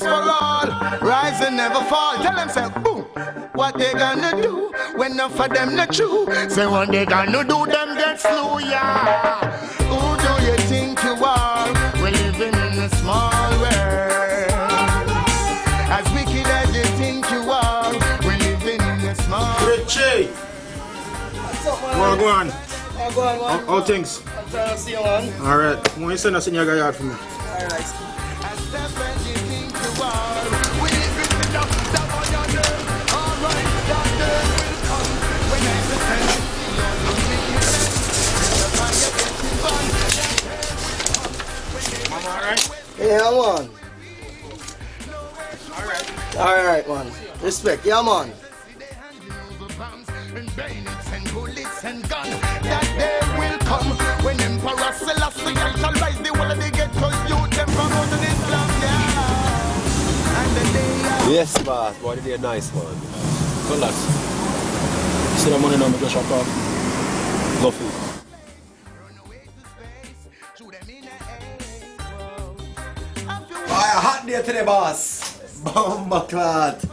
for all. Rise and never fall. Tell them, say, boom. What they gonna do when enough of them not true? Say what they gonna do, them get slew, yeah. Who do you think you are? We're living in a small world. As wicked as you think you are, we're living in a small world. Richie! Well, go on. Go on. How things? I'm trying to see you, man. Alright, when you send us in your yard for me. Alright. Yeah, man. Alright, man. Respect, yeah, man. That day will come when Emperor Selassie shall rise the whole of the ghetto youth them from out of Islam, yeah. And the day yes, boss. Boy, they a nice one. Good lads. You see the money now, I just shop off. Go for it. Boy, a hot day today, boss. Bumbleclad.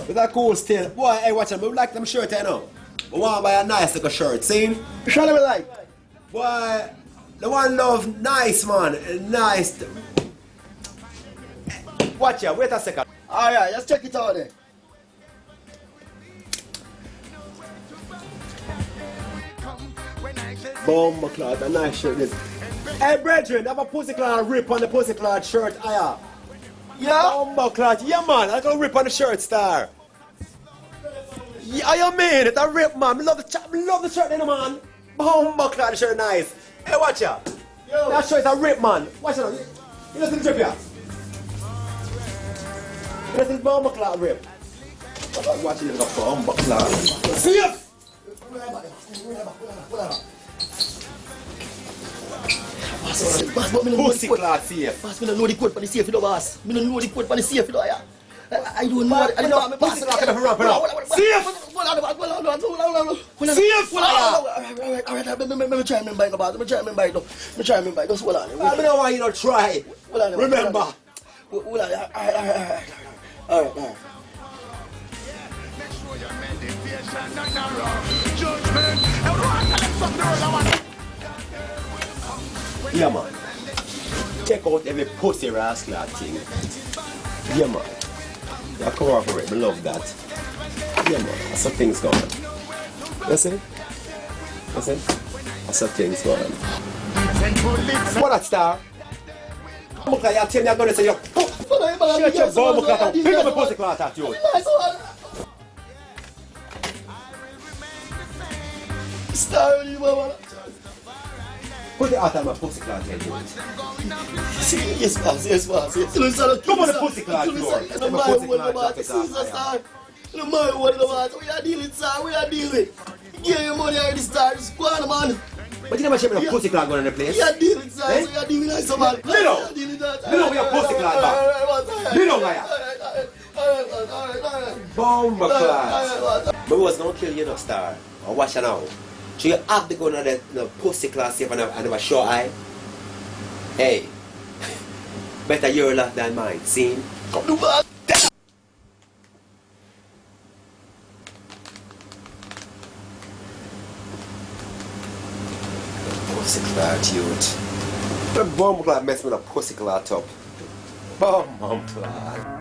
With that cool still. Boy, hey, watch them. We like them shirt, you know. We want to buy a nice little shirt, see? Show them like. Boy, the one love nice, man. Nice. Watch ya, wait a second. Alright, let's check it out there. Bumbleclad, a nice shirt this. Hey, brethren, have a pussyclad rip on the pussyclad shirt, aya. Yeah? Bumbleclad, yeah, man. I gonna rip on the shirt, star. Yeah, you mean it? I rip, man. I love the shirt, you know, man. Bumbleclad shirt, nice. Hey, watch ya. Yo. That shirt is a rip, man. Watch it. You listen to the drip, yeah. You listen to the bumbleclad rip. Watch it, look for bumbleclad. See ya. Pussyclad safe. Boss, me don't know the code for the safe, you know, boss. Me don't know the code for the safe, you know, yeah. I don't know. I don't know. Pussyclad can run up. Safe. Safe. Alright, let me try and remember it, boss. Let me try and remember it, Let me try and remember it. Just hold on. I don't know why you don't try. Remember. Hold on. Alright. Yeah, man. Check out every pussy rascal thing. Yeah, man. Yeah, cooperate. I love that. Yeah, man. That's some things going on. You see? That's some things going on. What that star? Look like you're telling me I'm going to say, shut your bum, pick up a pussy cloth at you. Star, you mama. Put the out of my pussy cloth head, Yes, boss. Come on the pussy cloth, you no matter what, we are dealing, sir. We are dealing. Give your money already, star. Just go on, man. But you never show me a pussy cloth going in the place. We are dealing, sir. Eh? We are dealing like some man. Little we are pussy cloth back. Little liar. Bomba class. But we was gonna kill you, no star. Or watch it now. So you have to go to the pussy class if I never show eye. Hey. Better your luck than mine. See? Come to back. Pussy clad youth. The bomb clad mess with a pussy clad top. Bomb clad.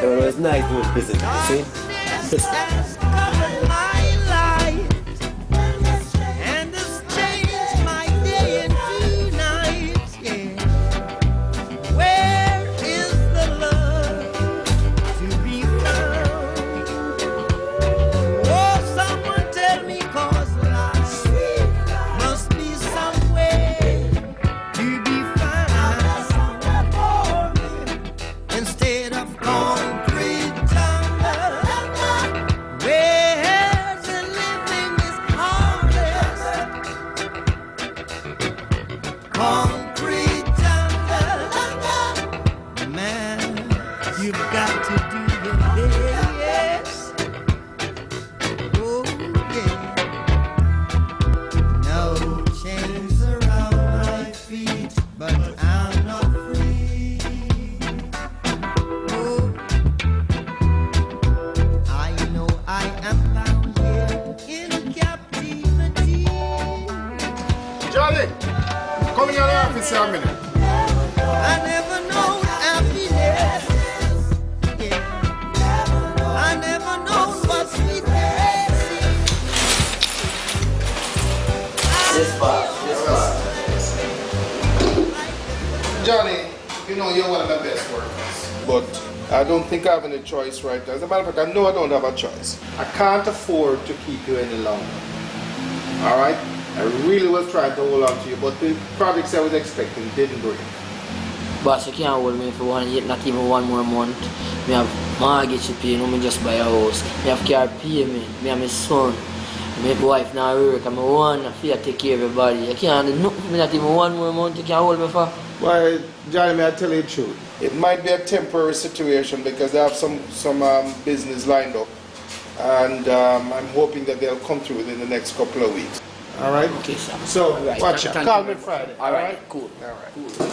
It was nice to visit, see? you've got to do it. Yes. Oh, yeah. No chains around my feet, but I'm not free. Oh, I know I am bound here in captivity. Johnny, come in your office here a minute. I never known happiness. Yeah. I never known what sweetness is. This part. Johnny, you know you're one of my best workers, but I don't think I have any choice right now. As a matter of fact, I know I don't have a choice. I can't afford to keep you any longer. All right? I really was trying to hold on to you, but the projects I was expecting didn't bring. Boss, you can't hold me for not even one more month. Me have mortgage to pay, me just buy a house. Me have car pay me and my son. My wife now work, and I want to take care of everybody. You can't do nothing for me not even one more month. You can't hold me for. Well, Johnny, may I tell you the truth? It might be a temporary situation because they have some business lined up, and I'm hoping that they'll come through within the next couple of weeks. All right? Okay, sir. So, All right. watch out. Thank Call you. me Friday. All right, cool. All right. Cool.